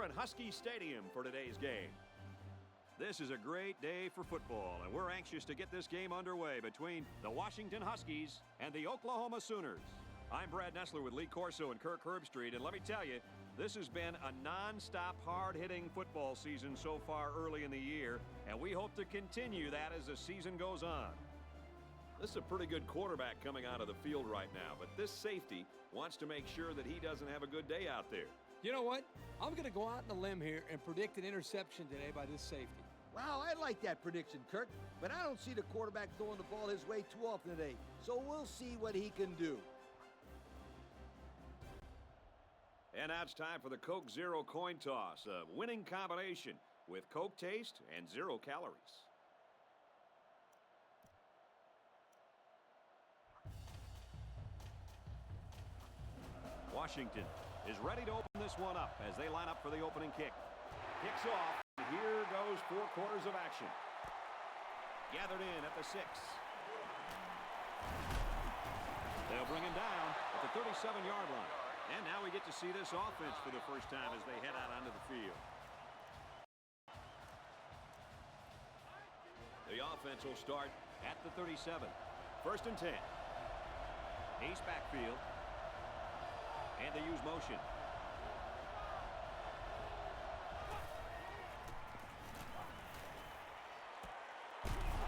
at Husky Stadium for today's game. This is a great day for football, and we're anxious to get this game underway between the Washington Huskies and the Oklahoma Sooners. I'm Brad Nessler with Lee Corso and Kirk Herbstreit, and let me tell you, this has been a non-stop hard-hitting football season so far early in the year, and we hope to continue that as the season goes on. This is a pretty good quarterback coming out of the field right now, but this safety wants to make sure that he doesn't have a good day out there. You know what? I'm going to go out on a limb here and predict an interception today by this safety. Wow, I like that prediction, Kirk, but I don't see the quarterback throwing the ball his way too often today, so we'll see what he can do. And now it's time for the Coke Zero coin toss, a winning combination with Coke taste and 0 calories. Washington is ready to open this one up as they line up for the opening kick. Kicks off. Here goes 4 quarters of action. Gathered in at the 6. They'll bring him down at the 37-yard line. And now we get to see this offense for the first time as they head out onto the field. The offense will start at the 37. 1st and 10. Ace backfield. And they use motion.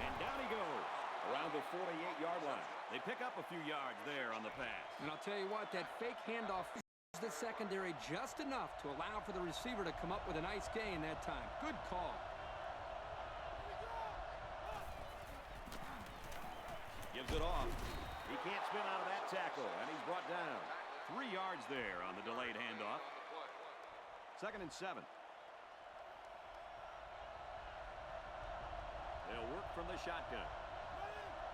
And down he goes around the 48-yard line. They pick up a few yards there on the pass. And I'll tell you what, that fake handoff is the secondary just enough to allow for the receiver to come up with a nice gain that time. Good call. Gives it off. He can't spin out of that tackle, and he's brought down. 3 yards there on the delayed handoff. 2nd and 7. They'll work from the shotgun.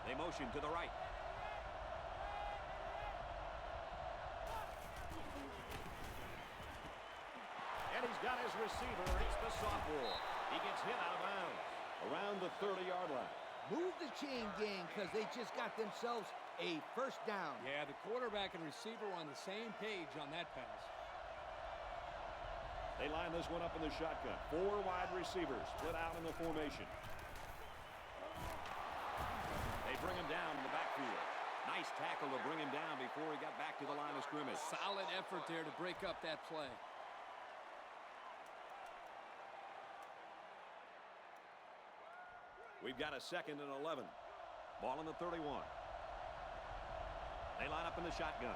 They motion to the right. And he's got his receiver. It's the sophomore. He gets hit out of bounds around the 30-yard line. Move the chain gang because they just got themselves a first down. Yeah, the quarterback and receiver were on the same page on that pass. They line this one up in the shotgun. 4 wide receivers split out in the formation. They bring him down in the backfield. Nice tackle to bring him down before he got back to the line of scrimmage. Solid effort there to break up that play. We've got a 2nd and 11. Ball on the 31. They line up in the shotgun.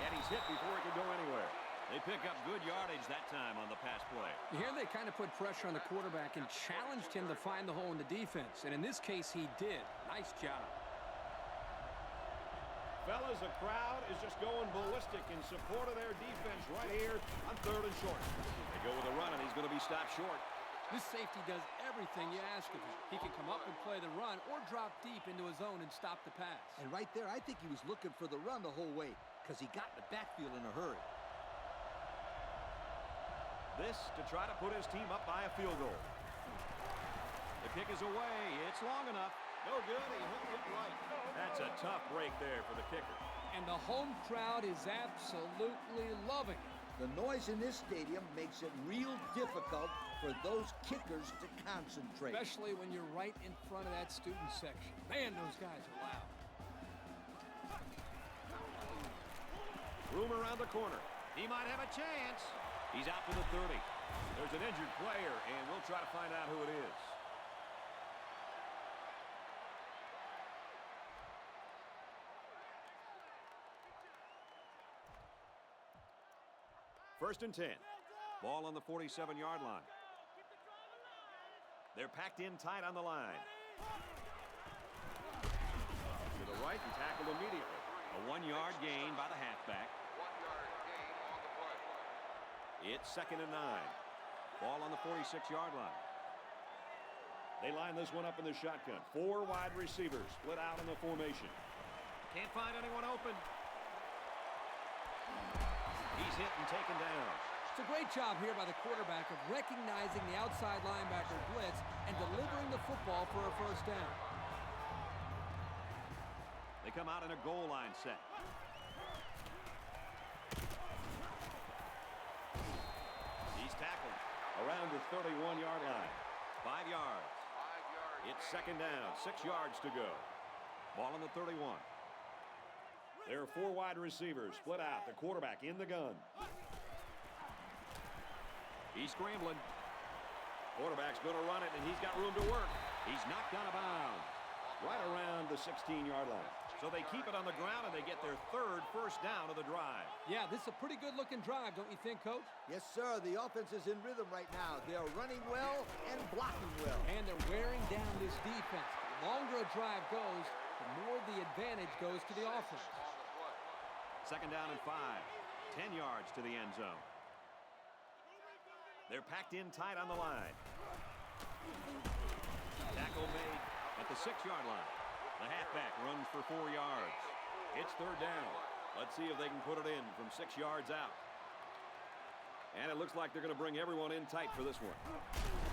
And he's hit before he could go anywhere. They pick up good yardage that time on the pass play. Here they kind of put pressure on the quarterback and challenged him to find the hole in the defense. And in this case, he did. Nice job. Fellas, the crowd is just going ballistic in support of their defense right here on 3rd and short. They go with a run, and he's going to be stopped short. This safety does everything you ask of him. He can come up and play the run or drop deep into his zone and stop the pass. And right there, I think he was looking for the run the whole way because he got in the backfield in a hurry. This to try to put his team up by a field goal. The kick is away. It's long enough. No good. He hooked it right. That's a tough break there for the kicker. And the home crowd is absolutely loving it. The noise in this stadium makes it real difficult for those kickers to concentrate. Especially when you're right in front of that student section. Man, those guys are loud. Room around the corner. He might have a chance. He's out to the 30. There's an injured player, and we'll try to find out who it is. First and 10. Ball on the 47-yard line. They're packed in tight on the line. To the right and tackled immediately. A 1-yard gain by the halfback. It's 2nd and 9. Ball on the 46-yard line. They line this one up in the shotgun. 4 wide receivers split out in the formation. Can't find anyone open. He's hit and taken down. It's a great job here by the quarterback of recognizing the outside linebacker blitz and delivering the football for a first down. They come out in a goal line set. second down, 6 yards to go. Ball on the 31. There are 4 wide receivers split out. The quarterback in the gun. He's scrambling. Quarterback's going to run it, and he's got room to work. He's knocked out of bounds right around the 16-yard line. So they keep it on the ground, and they get their 3rd first down of the drive. Yeah, this is a pretty good-looking drive, don't you think, Coach? Yes, sir. The offense is in rhythm right now. They are running well and blocking well. And they're wearing down this defense. The longer a drive goes, the more the advantage goes to the offense. Second down and 5. 10 yards to the end zone. They're packed in tight on the line. Tackle made at the 6-yard line. The halfback runs for 4 yards. It's 3rd down. Let's see if they can put it in from 6 yards out. And it looks like they're going to bring everyone in tight for this one.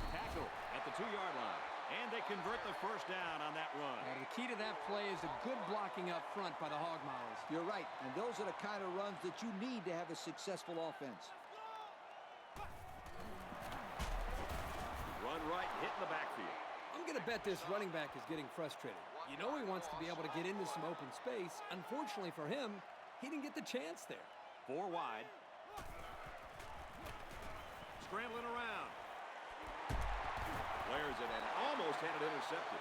Tackle at the 2-yard line. And they convert the first down on that run. Now, the key to that play is the good blocking up front by the Hog Mollies. You're right, and those are the kind of runs that you need to have a successful offense. Run right, hit in the backfield. I'm going to bet this running back is getting frustrated. You know he wants to be able to get into some open space. Unfortunately for him, he didn't get the chance there. 4 wide. Scrambling around. Flares it and almost had it intercepted.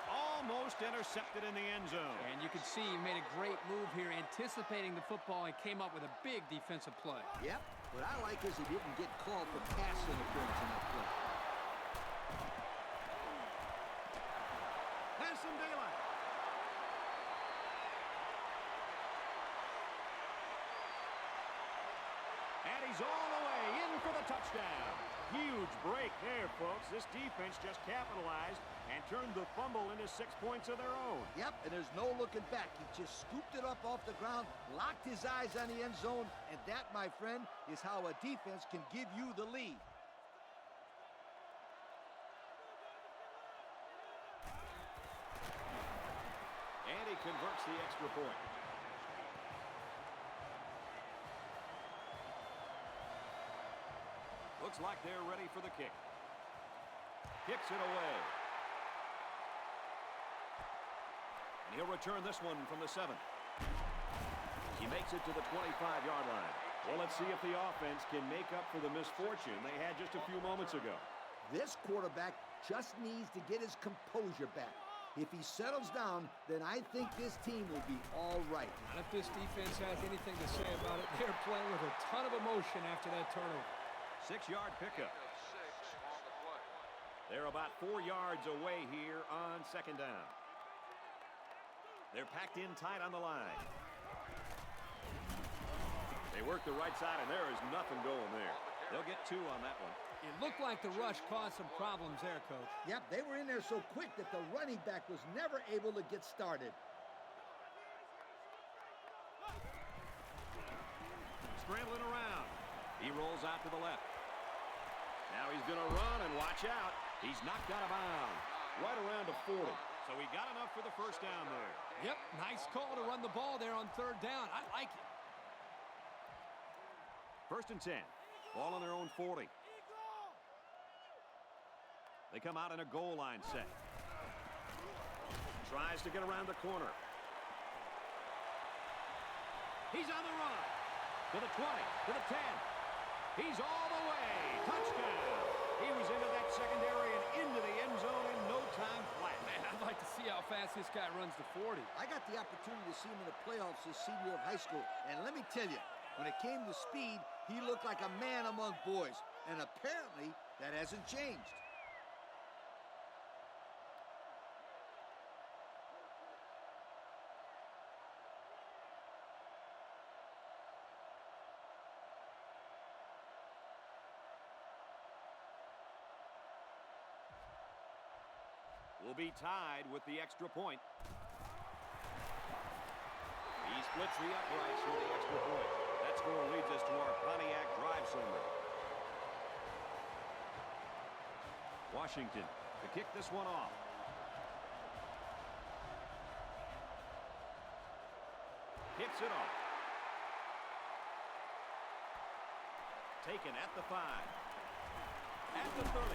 Almost intercepted in the end zone. And you can see he made a great move here, anticipating the football, and came up with a big defensive play. Yep. What I like is he didn't get called for pass interference in that play. Has some daylight. And he's all the way in for the touchdown. Huge break there, folks. This defense just capitalized and turned the fumble into 6 points of their own. Yep, and there's no looking back. He just scooped it up off the ground, locked his eyes on the end zone, and that, my friend, is how a defense can give you the lead. And he converts the extra point. Looks like they're ready for the kick. Kicks it away. And he'll return this one from the 7. He makes it to the 25-yard line. Well, let's see if the offense can make up for the misfortune they had just a few moments ago. This quarterback just needs to get his composure back. If he settles down, then I think this team will be all right. Not if this defense has anything to say about it. They're playing with a ton of emotion after that turnover. 6-yard pickup. They're about 4 yards away here on second down. They're packed in tight on the line. They work the right side, and there is nothing going there. They'll get 2 on that one. It looked like the rush caused some problems there, Coach. Yep, they were in there so quick that the running back was never able to get started. Scrambling around. He rolls out to the left. Now he's going to run, and watch out. He's knocked out of bounds. Right around to 40. So he got enough for the first down there. Yep, nice call to run the ball there on 3rd down. I like it. 1st and 10. Ball on their own 40. They come out in a goal line set. Tries to get around the corner. He's on the run. To the 20, to the 10. He's all the way. Touchdown. He was into that secondary and into the end zone in no time flat. Man, I'd like to see how fast this guy runs to 40. I got the opportunity to see him in the playoffs his senior year of high school, and let me tell you, when it came to speed, he looked like a man among boys, and apparently that hasn't changed. Will be tied with the extra point. He splits the uprights for the extra point. That score leads us to our Pontiac drive summary. Washington to kick this one off. Kicks it off. Taken at the 5. At the 30.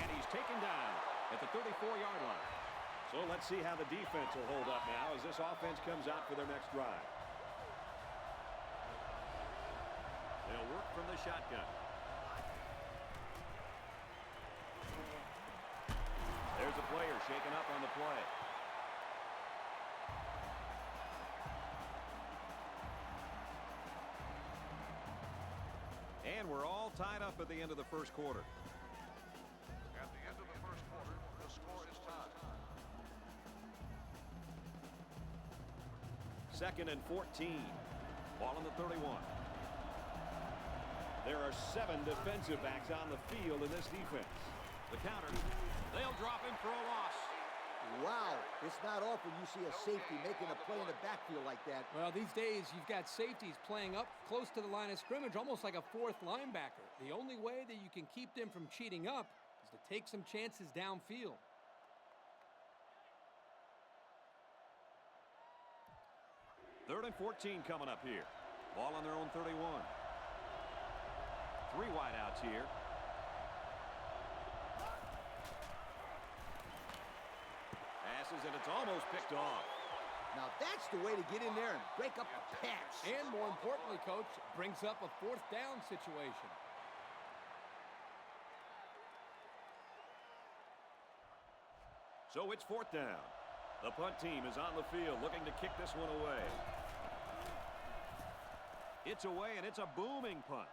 And he's taken down. at the 34-yard line. So let's see how the defense will hold up now as this offense comes out for their next drive. They'll work from the shotgun. There's a player shaken up on the play. And we're all tied up at the end of the first quarter. At the end of the first quarter, the score is tied. 2nd and 14. Ball on the 31. There are 7 defensive backs on the field in this defense. The counter. They'll drop him for a loss. Wow, it's not often you see a safety making a play in the backfield like that. Well, these days, you've got safeties playing up close to the line of scrimmage, almost like a fourth linebacker. The only way that you can keep them from cheating up is to take some chances downfield. Third and 14 coming up here. Ball on their own 31. 3 wideouts here. Passes, and it's almost picked off. Now that's the way to get in there and break up the pass. And more importantly, Coach, brings up a 4th down situation. So it's 4th down. The punt team is on the field looking to kick this one away. It's away, and it's a booming punt.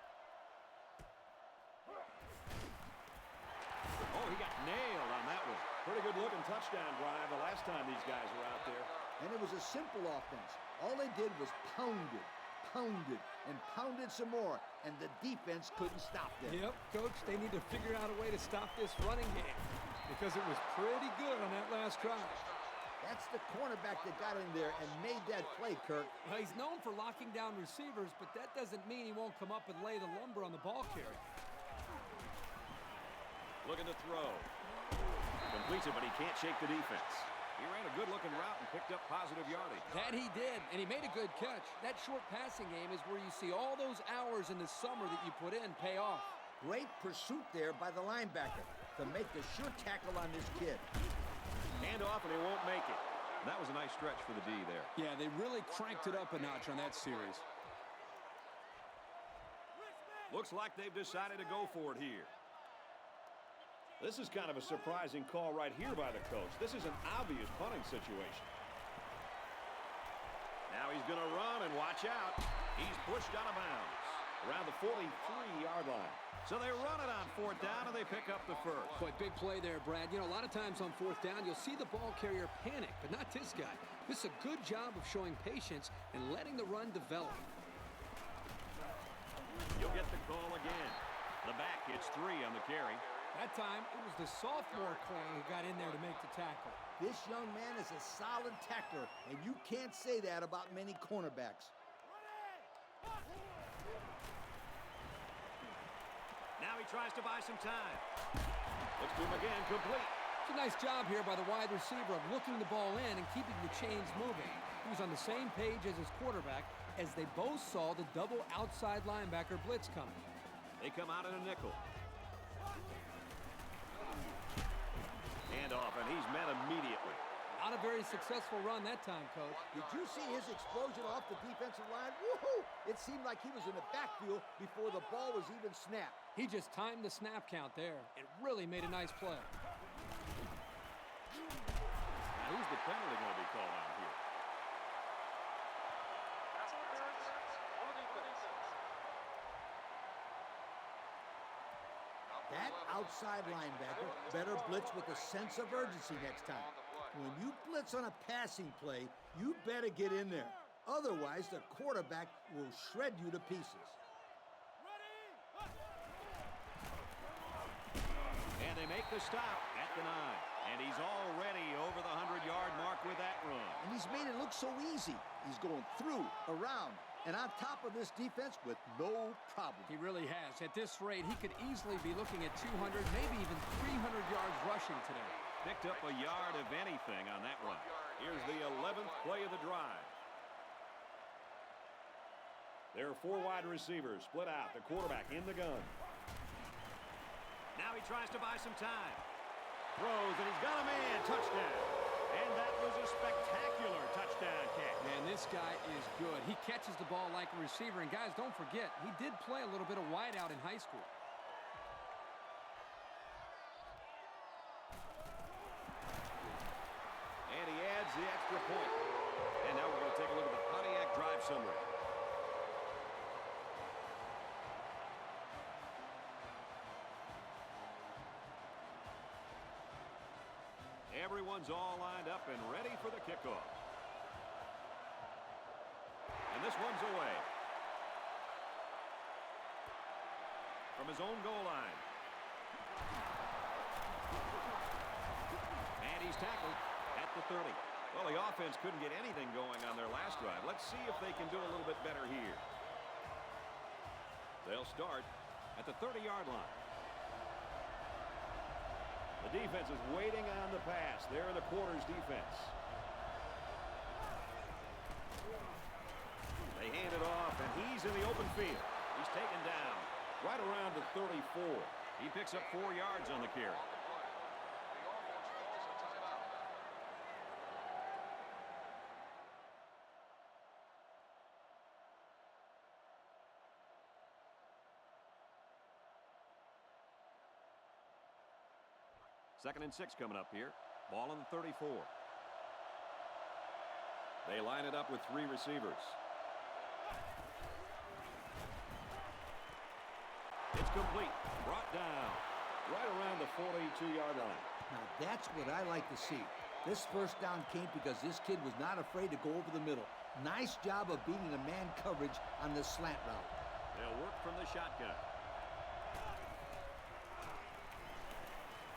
Oh, he got nailed on that one. Pretty good looking touchdown drive the last time these guys were out there. And it was a simple offense. All they did was pounded, and pounded some more, and the defense couldn't stop them. Yep, Coach, they need to figure out a way to stop this running game because it was pretty good on that last drive. That's the cornerback that got in there and made that play, Kirk. Well, he's known for locking down receivers, but that doesn't mean he won't come up and lay the lumber on the ball carrier. Looking to throw. Completes it, but he can't shake the defense. He ran a good-looking route and picked up positive yardage. That he did, and he made a good catch. That short passing game is where you see all those hours in the summer that you put in pay off. Great pursuit there by the linebacker to make the sure tackle on this kid. Hand off, and he won't make it. That was a nice stretch for the D there. Yeah, they really cranked it up a notch on that series. Looks like they've decided to go for it here. This is kind of a surprising call right here by the coach. This is an obvious punting situation. Now he's going to run, and watch out. He's pushed out of bounds around the 43-yard line. So they run it on 4th down, and they pick up the first. Boy, big play there, Brad. You know, a lot of times on 4th down, you'll see the ball carrier panic, but not this guy. This is a good job of showing patience and letting the run develop. You'll get the call again. The back gets 3 on the carry. That time, it was the sophomore corner who got in there to make the tackle. This young man is a solid tackler, and you can't say that about many cornerbacks. Now he tries to buy some time. Looks to him again, complete. It's a nice job here by the wide receiver of looking the ball in and keeping the chains moving. He was on the same page as his quarterback as they both saw the double outside linebacker blitz coming. They come out in a nickel. Hand off, and he's met immediately. Not a very successful run that time, Coach. Did you see his explosion off the defensive line? Woohoo! It seemed like he was in the backfield before the ball was even snapped. He just timed the snap count there. It really made a nice play. Now, who's the penalty going to be called on here? That outside linebacker better blitz with a sense of urgency next time. When you blitz on a passing play, you better get in there. Otherwise, the quarterback will shred you to pieces. And they make the stop at the 9. And he's already over the 100-yard mark with that run. And he's made it look so easy. He's going through, around, and on top of this defense with no problem. He really has. At this rate, he could easily be looking at 200, maybe even 300 yards rushing today. Picked up a yard of anything on that run. Here's the 11th play of the drive. There are 4 wide receivers split out. The quarterback in the gun. Now he tries to buy some time. Throws, and he's got a man. Touchdown. And that was a spectacular touchdown catch. Man, this guy is good. He catches the ball like a receiver. And, guys, don't forget, he did play a little bit of wideout in high school. And he adds the extra point. And now we're going to take a look at the Pontiac drive summary. Everyone's all lined up and ready for the kickoff. And this one's away. From his own goal line. And he's tackled at the 30. Well, the offense couldn't get anything going on their last drive. Let's see if they can do a little bit better here. They'll start at the 30-yard line. The defense is waiting on the pass. They're in the quarters defense. They hand it off, and he's in the open field. He's taken down right around the 34. He picks up 4 yards on the carry. Second and 6 coming up here. Ball on the 34. They line it up with 3 receivers. It's complete. Brought down right around the 42-yard line. Now, that's what I like to see. This first down came because this kid was not afraid to go over the middle. Nice job of beating the man coverage on this slant route. They'll work from the shotgun.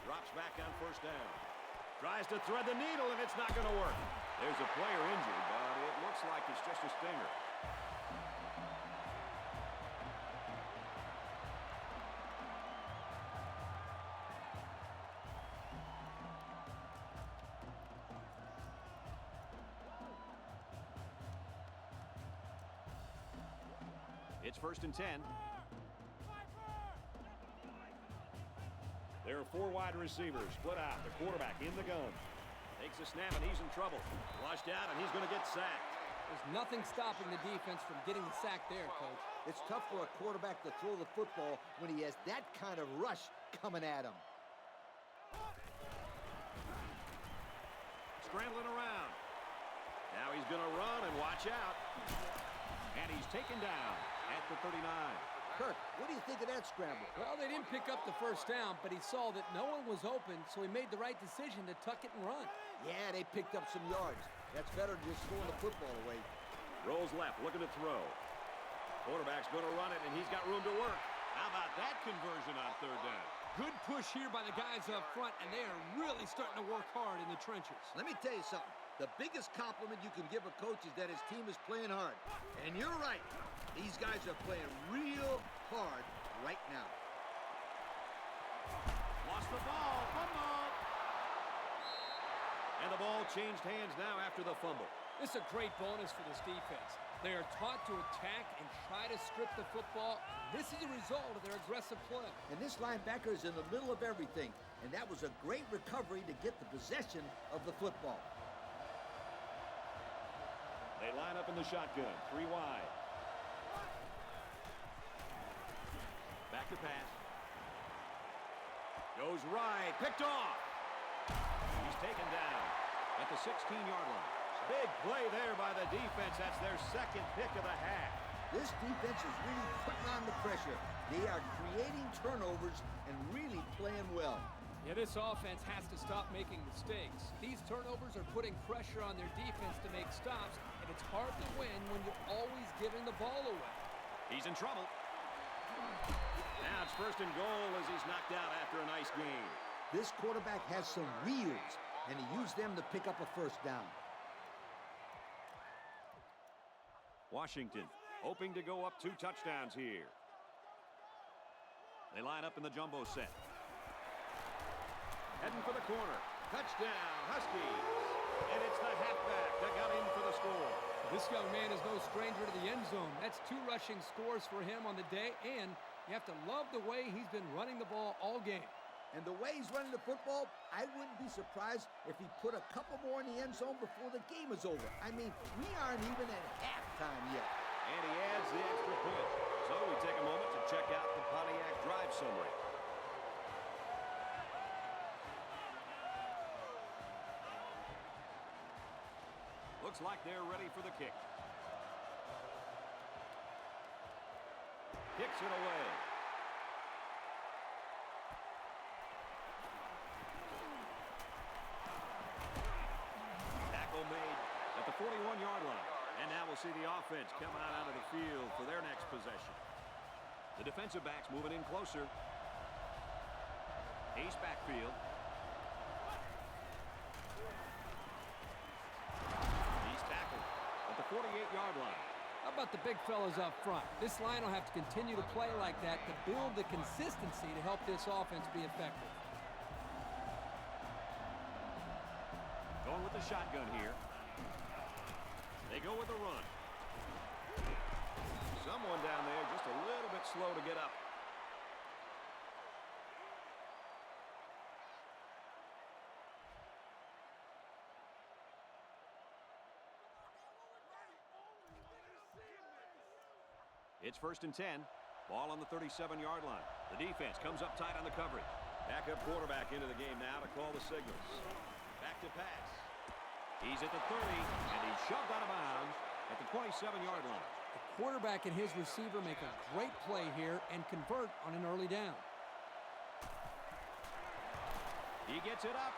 Drops back on first down. Tries to thread the needle, and it's not going to work. There's a player injured, but it looks like it's just a stinger. It's first and 10. There are 4 wide receivers split out. The quarterback in the gun. Takes a snap, and he's in trouble. Flushed out, and he's going to get sacked. There's nothing stopping the defense from getting the sack there, Coach. It's tough for a quarterback to throw the football when he has that kind of rush coming at him. Scrambling around. Now he's going to run, and watch out. And he's taken down at the 39. Kirk, what do you think of that scramble? Well, they didn't pick up the first down, but he saw that no one was open, so he made the right decision to tuck it and run. Yeah, they picked up some yards. That's better than just throwing the football away. Rolls left, looking to throw. Quarterback's going to run it, and he's got room to work. How about that conversion on third down? Good push here by the guys up front, and they are really starting to work hard in the trenches. Let me tell you something. The biggest compliment you can give a coach is that his team is playing hard. And you're right. These guys are playing real hard right now. Lost the ball. Fumble. And the ball changed hands now after the fumble. This is a great bonus for this defense. They are taught to attack and try to strip the football. This is a result of their aggressive play. And this linebacker is in the middle of everything. And that was a great recovery to get the possession of the football. They line up in the shotgun. 3 wide. Back to pass. Goes right. Picked off. He's taken down at the 16-yard line. Big play there by the defense. That's their second pick of the half. This defense is really putting on the pressure. They are creating turnovers and really playing well. Yeah, this offense has to stop making mistakes. These turnovers are putting pressure on their defense to make stops, and it's hard to win when you're always giving the ball away. He's in trouble. Now it's first and goal as he's knocked out after a nice game. This quarterback has some wheels, and he used them to pick up a first down. Washington hoping to go up 2 touchdowns here. They line up in the jumbo set. Heading for the corner. Touchdown, Huskies. And it's the halfback that got in for the score. This young man is no stranger to the end zone. That's 2 rushing scores for him on the day, and you have to love the way he's been running the ball all game. And the way he's running the football, I wouldn't be surprised if he put a couple more in the end zone before the game is over. I mean, we aren't even at halftime yet. And he adds the extra point. So we take a moment to check out the Pontiac drive summary. Looks like they're ready for the kick. Kicks it away. Tackle made at the 41-yard line. And now we'll see the offense come out onto the field for their next possession. The defensive back's moving in closer. Ace backfield. He's tackled at the 48-yard line. How about the big fellas up front? This line will have to continue to play like that to build the consistency to help this offense be effective. Going with the shotgun here. They go with the run. Someone down there just a little bit slow to get up. It's 1st and 10. Ball on the 37-yard line. The defense comes up tight on the coverage. Backup quarterback into the game now to call the signals. Back to pass. He's at the 30, and he's shoved out of bounds at the 27-yard line. The quarterback and his receiver make a great play here and convert on an early down. He gets it up,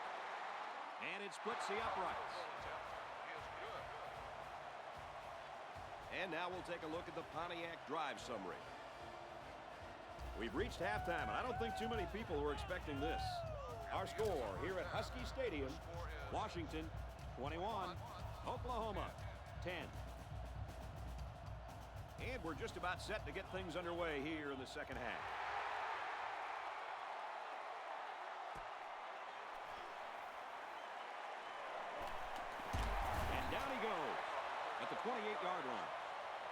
and it splits the uprights. And now we'll take a look at the Pontiac drive summary. We've reached halftime, and I don't think too many people were expecting this. Our score here at Husky Stadium, Washington 21, Oklahoma 10. And we're just about set to get things underway here in the second half. And down he goes at the 28-yard line.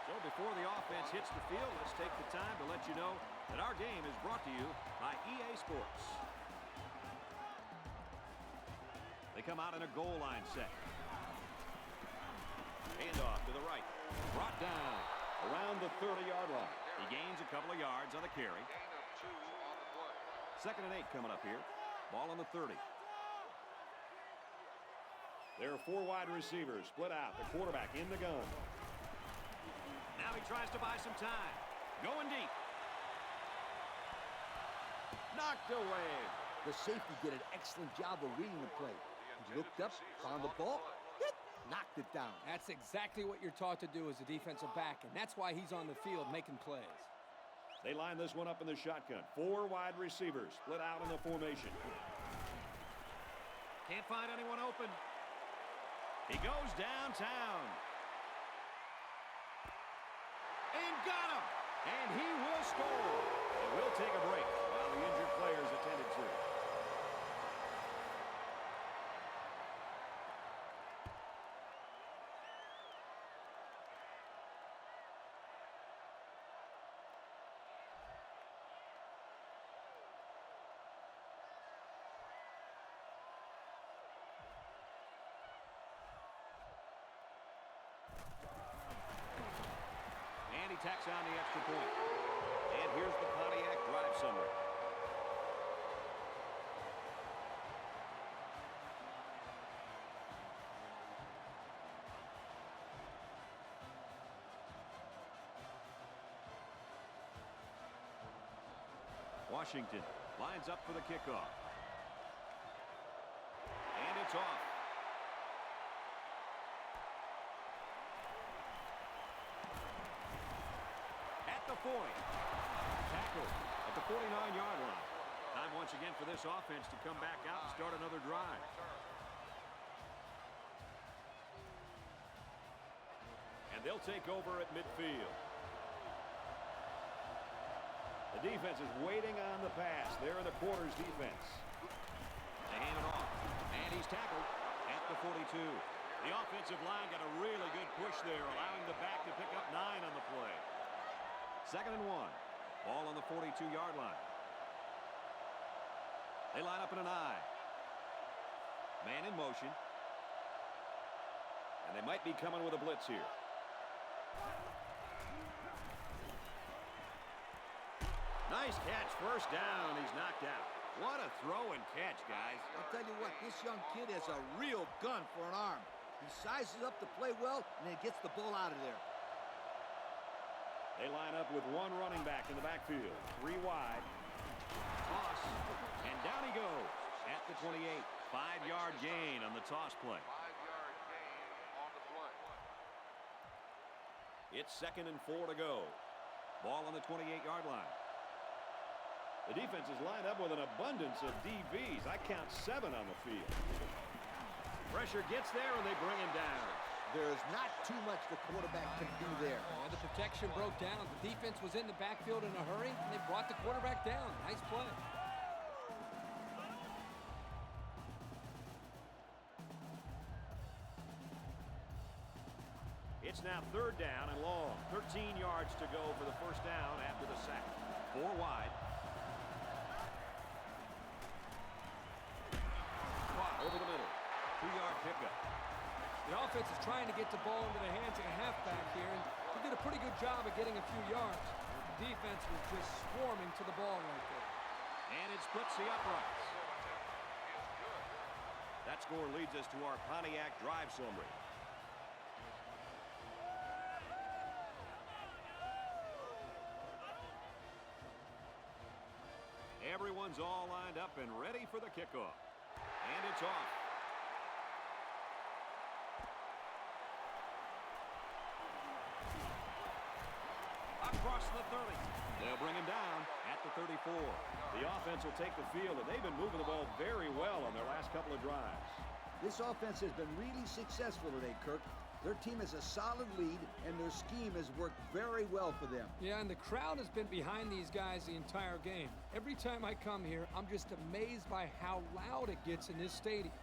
So before the offense hits the field, let's take the time to let you know that our game is brought to you by EA Sports. They come out in a goal line set. Handoff to the right. Brought down around the 30-yard line. He gains a couple of yards on the carry. 2nd and 8 coming up here. Ball on the 30. There are 4 wide receivers split out. The quarterback in the gun. Now he tries to buy some time. Going deep. Knocked away. The safety did an excellent job of reading the play. He looked up, found the ball, knocked it down. That's exactly what you're taught to do as a defensive back, and that's why he's on the field making plays. They line this one up in the shotgun. 4 wide receivers split out in the formation. Can't find anyone open. He goes downtown. And got him. And he will score. And we'll take a break while the injured players attended to. And he tacks on the extra point. And here's the Pontiac drive summary. Washington lines up for the kickoff. And it's off. At the 40. Tackle at the 49-yard line. Time once again for this offense to come back out and start another drive. And they'll take over at midfield. The defense is waiting on the pass. They're in the quarters defense. They hand it off. And he's tackled at the 42. The offensive line got a really good push there, allowing the back to pick up 9 on the play. 2nd and 1. Ball on the 42-yard line. They line up in an I. Man in motion. And they might be coming with a blitz here. Nice catch, first down. He's knocked out. What a throw and catch, guys. I'll tell you what, this young kid has a real gun for an arm. He sizes up to play well, and then gets the ball out of there. They line up with one running back in the backfield. 3 wide. Toss. And down he goes at the 28. 5-yard gain on the toss play. 5-yard gain on the play. It's 2nd and 4 to go. Ball on the 28-yard line. The defense is lined up with an abundance of DBs. I count 7 on the field. Pressure gets there, and they bring him down. There is not too much the quarterback can do there. Yeah, the protection broke down. The defense was in the backfield in a hurry, and they brought the quarterback down. Nice play. It's now 3rd down and long. 13 yards to go for the first down after the sack. 4 wide. Over the middle. 2-yard pickup. The offense is trying to get the ball into the hands of the halfback here, and he did a pretty good job of getting a few yards. The defense was just swarming to the ball right there. And it splits the uprights. That score leads us to our Pontiac drive summary. Everyone's all lined up and ready for the kickoff. And it's off. Across the 30. They'll bring him down at the 34. The offense will take the field, and they've been moving the ball very well on their last couple of drives. This offense has been really successful today, Kirk. Their team has a solid lead, and their scheme has worked very well for them. Yeah, and the crowd has been behind these guys the entire game. Every time I come here, I'm just amazed by how loud it gets in this stadium.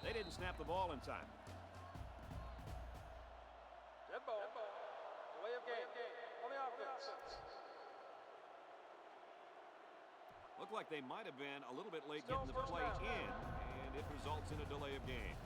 They didn't snap the ball in time. Dead ball. Delay of game. On the offense. Looked like they might have been a little bit late getting the play in, and it results in a delay of game.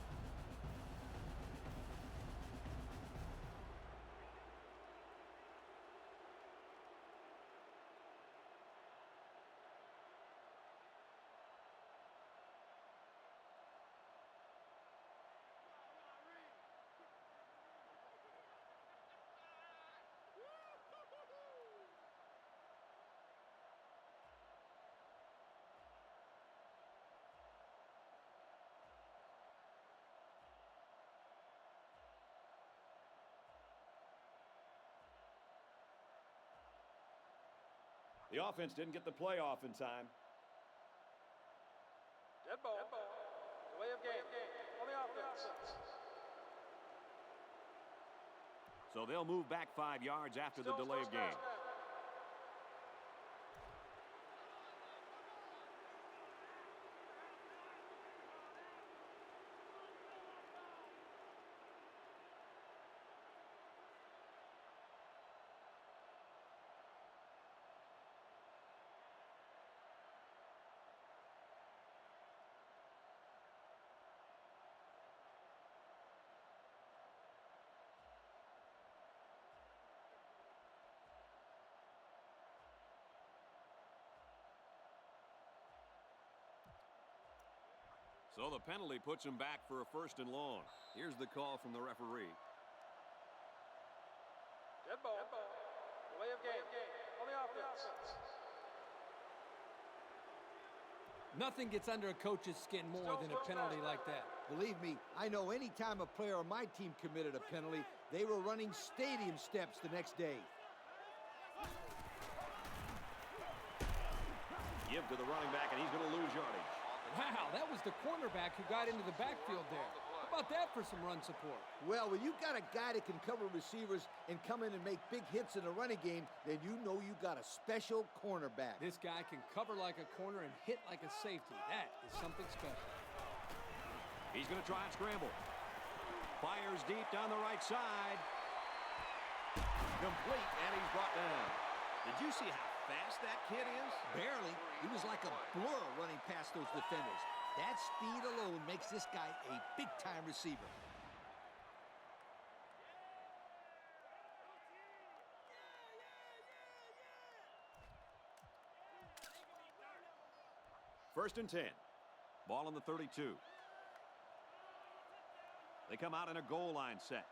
The offense didn't get the play off in time. Dead ball. Delay of game. On the offense. So they'll move back 5 yards after the delay of game. So the penalty puts him back for a 1st and long. Here's the call from the referee. Dead ball. Delay of game. On the offense. Nothing gets under a coach's skin more than a penalty like that. Believe me, I know any time a player on my team committed a penalty, they were running stadium steps the next day. Give to the running back, and he's going to lose yardage. Wow, that was the cornerback who got into the backfield there. How about that for some run support? Well, when you've got a guy that can cover receivers and come in and make big hits in a running game, then you know you got a special cornerback. This guy can cover like a corner and hit like a safety. That is something special. He's going to try and scramble. Fires deep down the right side. Complete, and he's brought down. Did you see how fast that kid is? Barely. He was like a blur running past those defenders. That speed alone makes this guy a big-time receiver. First and 10. Ball on the 32. They come out in a goal line set.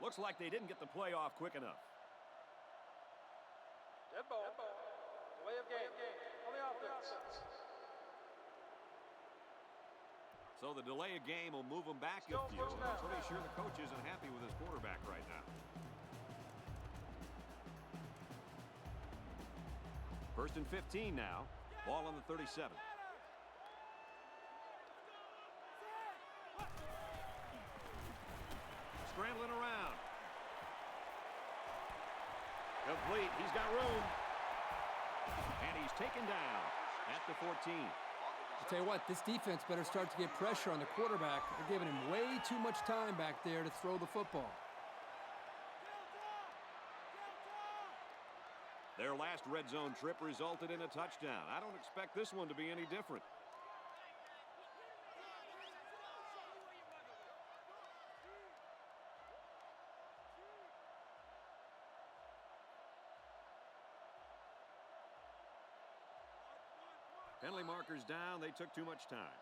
Looks like they didn't get the play off quick enough. Dead ball. Delay of game. On the offense. So the delay of game will move him back a few. I'm pretty sure the coach isn't happy with his quarterback right now. First and 15 now. Ball on the 37. Scrambling around. Complete. He's got room. And he's taken down at the 14. I'll tell you what, this defense better start to get pressure on the quarterback. They're giving him way too much time back there to throw the football. Their last red zone trip resulted in a touchdown. I don't expect this one to be any different. Penalty markers down. They took too much time.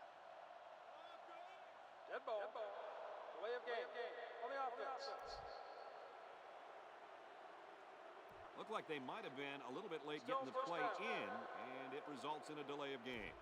Dead ball. Delay of game. On the offense. Looked like they might have been a little bit late getting the play in, and it results in a delay of game.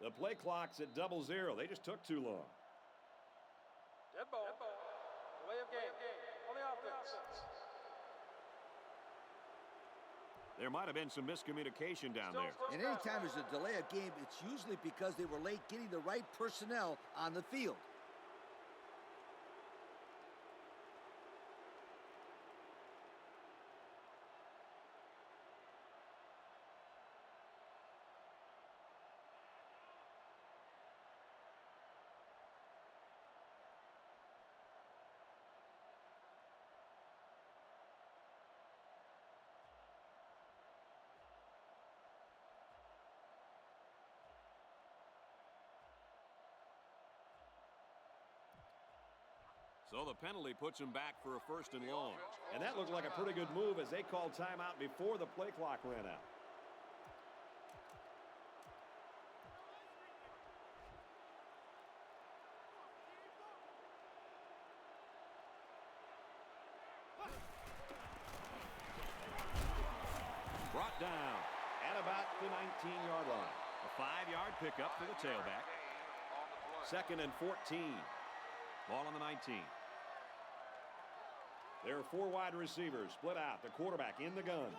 The play clock's at 0-0. They just took too long. Dead ball. Delay of game. On the offense. There might have been some miscommunication down there. And anytime there's a delay of game, it's usually because they were late getting the right personnel on the field. So the penalty puts him back for a first and long. And that looked like a pretty good move as they called timeout before the play clock ran out. Brought down at about the 19-yard line. A 5-yard pickup for the tailback. Second and 14. Ball on the 19. There are 4 wide receivers split out. The quarterback in the gun.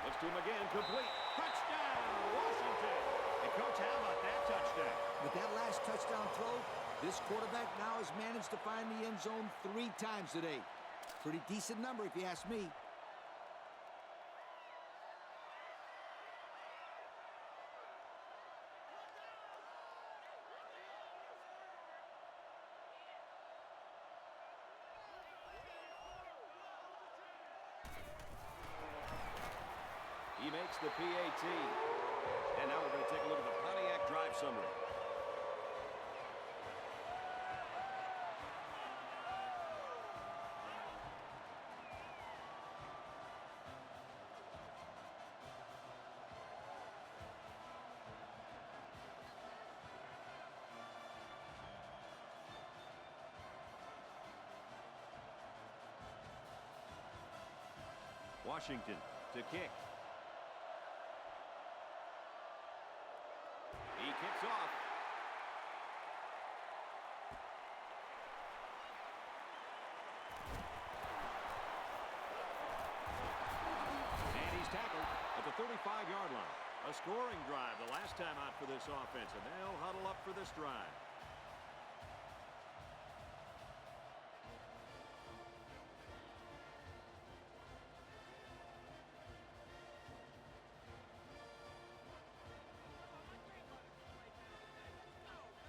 Looks to him again. Complete. Touchdown, Washington. And, Coach, how about that touchdown? With that last touchdown throw, this quarterback now has managed to find the end zone 3 times today. Pretty decent number if you ask me. He makes the PAT. And now we're going to take a look at the Pontiac drive summary. Washington to kick. He kicks off. And he's tackled at the 35-yard line. A scoring drive the last time out for this offense, and they'll huddle up for this drive.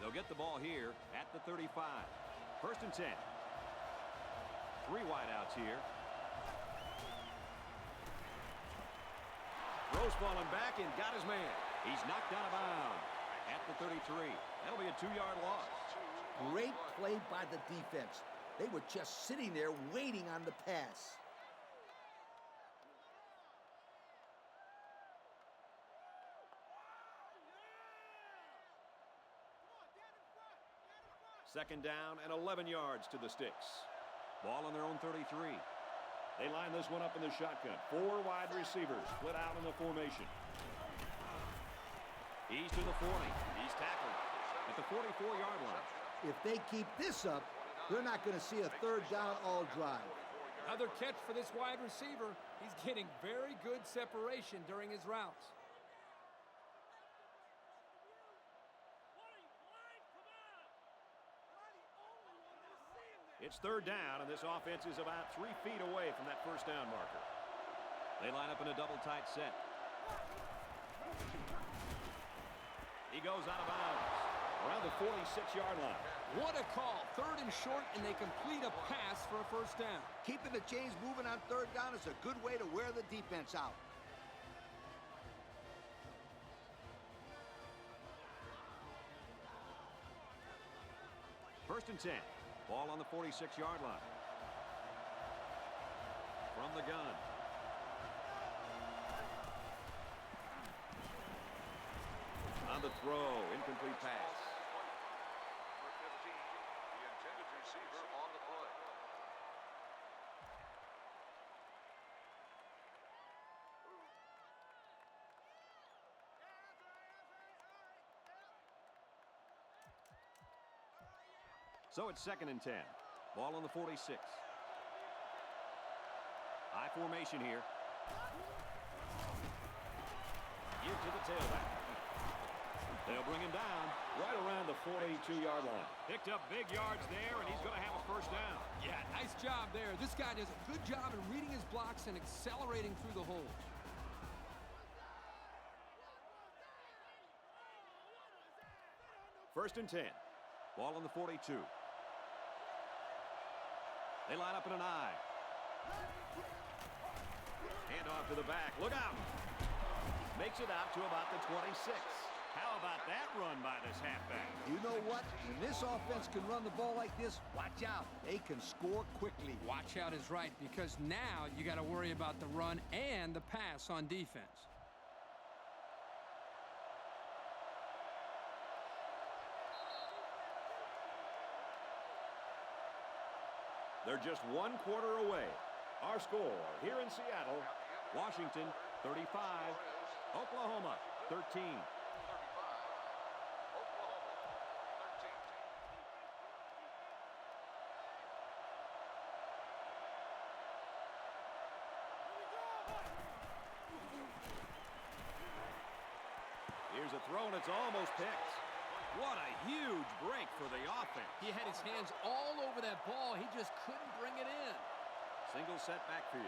They'll get the ball here at the 35. First and 10. 3 wideouts here. Throws falling back and got his man. He's knocked out of bounds at the 33. That'll be a 2-yard loss. Great play by the defense. They were just sitting there waiting on the pass. Second down and 11 yards to the sticks. Ball on their own 33. They line this one up in the shotgun. 4 wide receivers split out in the formation. He's to the 40. He's tackled at the 44-yard line. If they keep this up, they're not going to see a third down all drive. Another catch for this wide receiver. He's getting very good separation during his routes. It's third down, and this offense is about 3 feet away from that first down marker. They line up in a double tight set. He goes out of bounds around the 46-yard line. What a call. Third and short, and they complete a pass for a first down. Keeping the chains moving on third down is a good way to wear the defense out. First and 10. Ball on the 46-yard line. From the gun. On the throw, incomplete pass. Number 15, the intended receiver on the play. So it's second and 10. Ball on the 46. High formation here. Give to the tailback. They'll bring him down right around the 42-yard line. Picked up big yards there, and he's going to have a first down. Yeah, nice job there. This guy does a good job in reading his blocks and accelerating through the holes. First and 10. Ball on the 42. They line up in an I. Hand off to the back. Look out. Makes it out to about the 26. How about that run by this halfback? You know what? When this offense can run the ball like this, watch out. They can score quickly. Watch out is right, because now you got to worry about the run and the pass on defense. They're just 1 quarter away. Our score here in Seattle, Washington 35, Oklahoma 13. 35, Oklahoma 13. Here's a throw, and it's almost picked. What a huge break for the offense. He had his hands all over that ball. He just couldn't bring it in. Single set backfield.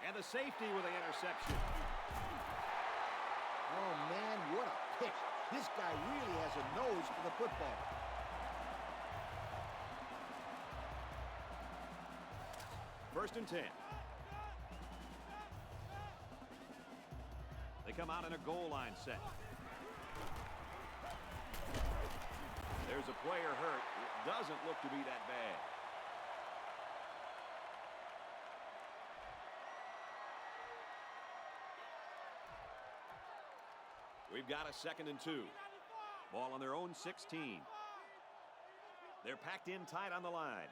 And the safety with the interception. Oh, man, what a pick. This guy really has a nose for the football. First and 10. They come out in a goal line set. There's a player hurt. It doesn't look to be that bad. We've got a second and 2. Ball on their own 16. They're packed in tight on the line.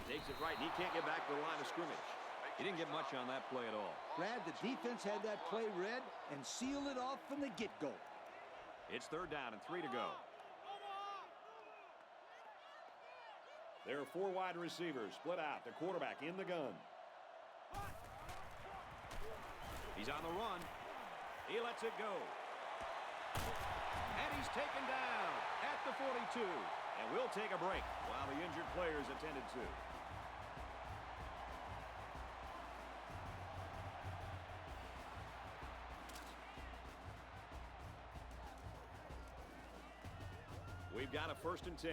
Takes it right, and he can't get back to the line of scrimmage. He didn't get much on that play at all. Brad, the defense had that play read and sealed it off from the get-go. It's 3rd down and 3 to go. There are 4 wide receivers split out. The quarterback in the gun. He's on the run. He lets it go. And he's taken down at the 42. And we'll take a break while the injured player is attended to. We've got a 1st and 10.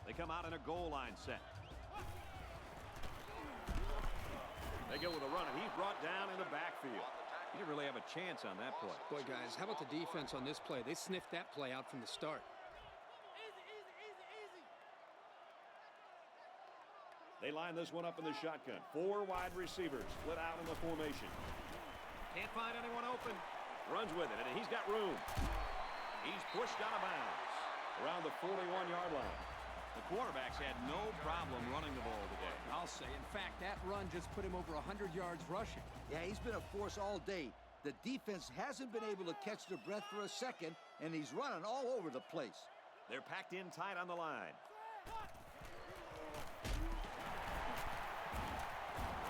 They come out in a goal line set. They go with a run, and he's brought down in the backfield. He didn't really have a chance on that play. Boy, guys, how about the defense on this play? They sniffed that play out from the start. They line this one up in the shotgun. 4 wide receivers split out in the formation. Can't find anyone open. Runs with it, and he's got room. He's pushed out of bounds around the 41-yard line. The quarterbacks had no problem running the ball today. I'll say. In fact, that run just put him over 100 yards rushing. Yeah, he's been a force all day. The defense hasn't been able to catch their breath for a second, and he's running all over the place. They're packed in tight on the line.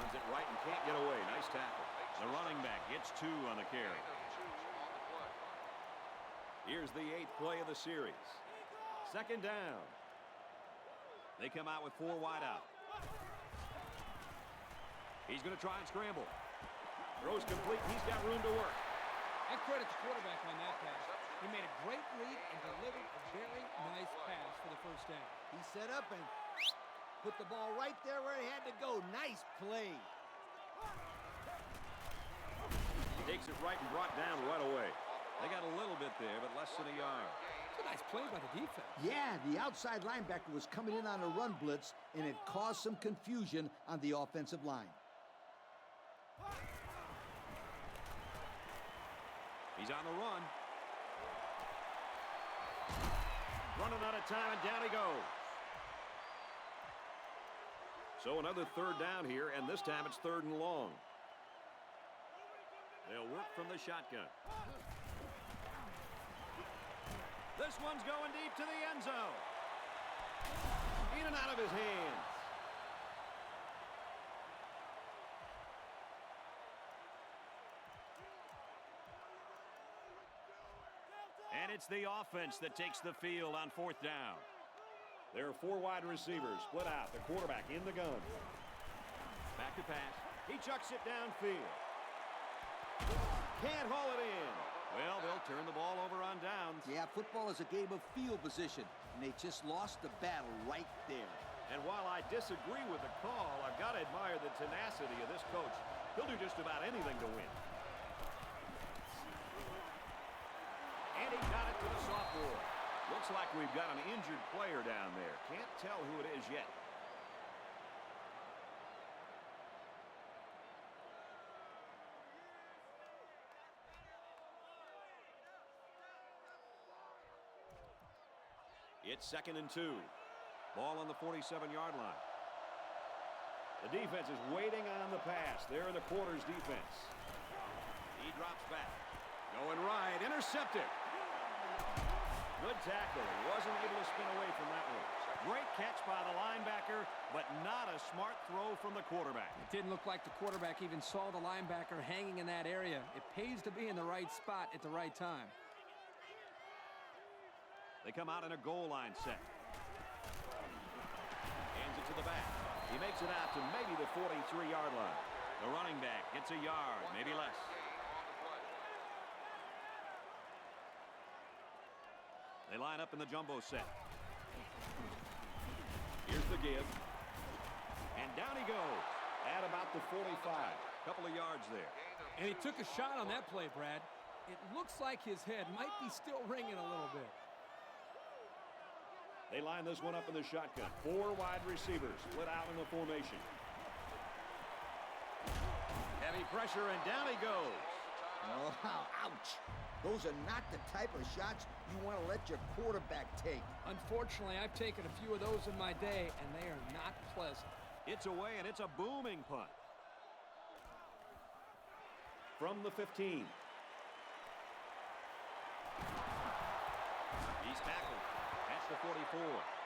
Runs it right and can't get away. Nice tackle. The running back gets 2 on the carry. Here's the 8th play of the series. 2nd down. They come out with 4 wide out. He's going to try and scramble. Throws complete. He's got room to work. I credit the quarterback on that pass. He made a great read and delivered a very nice pass for the 1st down. He set up and put the ball right there where he had to go. Nice play. Takes it right and brought down right away. They got a little bit there, but less than a yard. It's a nice play by the defense. Yeah, the outside linebacker was coming in on a run blitz, and it caused some confusion on the offensive line. He's on the run. Running out of time, and down he goes. So another 3rd down here, and this time it's 3rd and long. They'll work from the shotgun. This one's going deep to the end zone. In and out of his hands. And it's the offense that takes the field on 4th down. There are 4 wide receivers split out. The quarterback in the gun. Back to pass. He chucks it downfield. Can't haul it in. Well, they'll turn the ball over on downs. Yeah, football is a game of field position, and they just lost the battle right there. And while I disagree with the call, I've got to admire the tenacity of this coach. He'll do just about anything to win. And he got it to the sophomore. Looks like we've got an injured player down there. Can't tell who it is yet. It's 2nd and 2. Ball on the 47-yard line. The defense is waiting on the pass. They're in the quarters defense. He drops back. Going right. Intercepted. Good tackle. He wasn't able to spin away from that one. Great catch by the linebacker, but not a smart throw from the quarterback. It didn't look like the quarterback even saw the linebacker hanging in that area. It pays to be in the right spot at the right time. They come out in a goal line set. Hands it to the back. He makes it out to maybe the 43-yard line. The running back gets a yard, maybe less. They line up in the jumbo set. Here's the give. And down he goes at about the 45. Couple of yards there. And he took a shot on that play, Brad. It looks like his head might be still ringing a little bit. They line this one up in the shotgun. 4 wide receivers split out in the formation. Heavy pressure, and down he goes. Oh, ouch. Those are not the type of shots you want to let your quarterback take. Unfortunately, I've taken a few of those in my day, and they are not pleasant. It's away, and it's a booming punt. From the 15. He's tackled at the 44.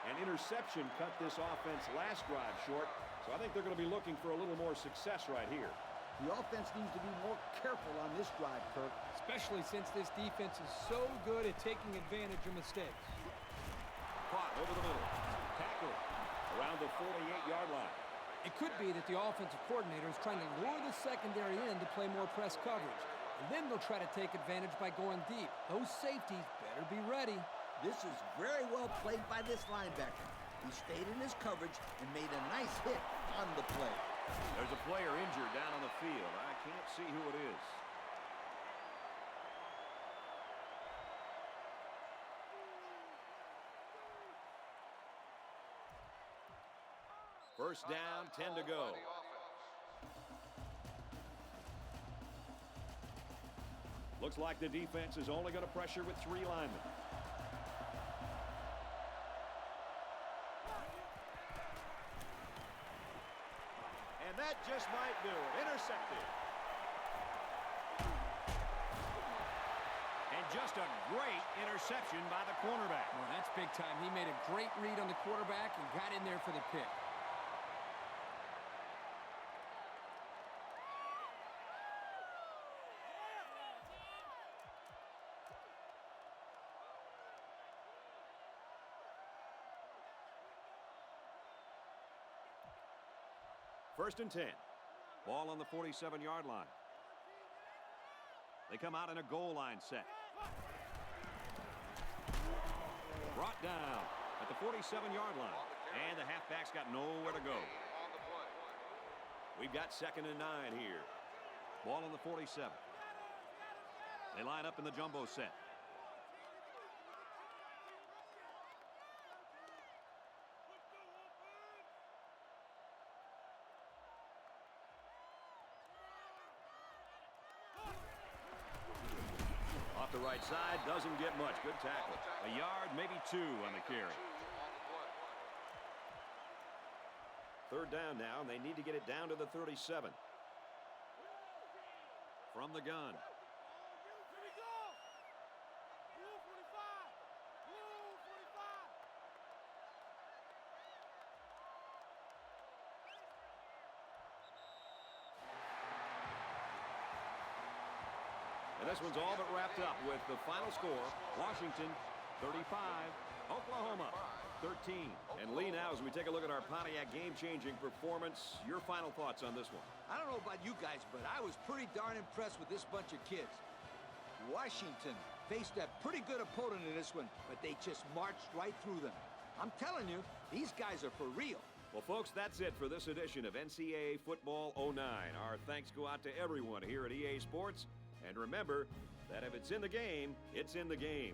An interception cut this offense last drive short, so I think they're going to be looking for a little more success right here. The offense needs to be more careful on this drive, Kirk. Especially since this defense is so good at taking advantage of mistakes. Caught over the middle. Tackled around the 48-yard line. It could be that the offensive coordinator is trying to lure the secondary in to play more press coverage. And then they'll try to take advantage by going deep. Those safeties better be ready. This is very well played by this linebacker. He stayed in his coverage and made a nice hit on the play. There's a player injured down on the field. I can't see who it is. First down, 10 to go. Looks like the defense is only going to pressure with 3 linemen. And that just might do it. Intercepted. And just a great interception by the cornerback. Well, that's big time. He made a great read on the quarterback and got in there for the pick. First and 10. Ball on the 47-yard line. They come out in a goal line set. Brought down at the 47-yard line. And the halfback's got nowhere to go. We've got 2nd and 9 here. Ball on the 47. They line up in the jumbo set. Off the right side, doesn't get much. Good tackle. A yard, maybe 2 on the carry. 3rd down now, and they need to get it down to the 37. From the gun. And this one's all but wrapped up with the final score. Washington 35, Oklahoma 13. And Lee, now as we take a look at our Pontiac game-changing performance, your final thoughts on this one? I don't know about you guys, but I was pretty darn impressed with this bunch of kids. Washington faced a pretty good opponent in this one, but they just marched right through them. I'm telling you, these guys are for real. Well, folks, that's it for this edition of NCAA Football 09. Our thanks go out to everyone here at EA Sports. And remember that if it's in the game, it's in the game.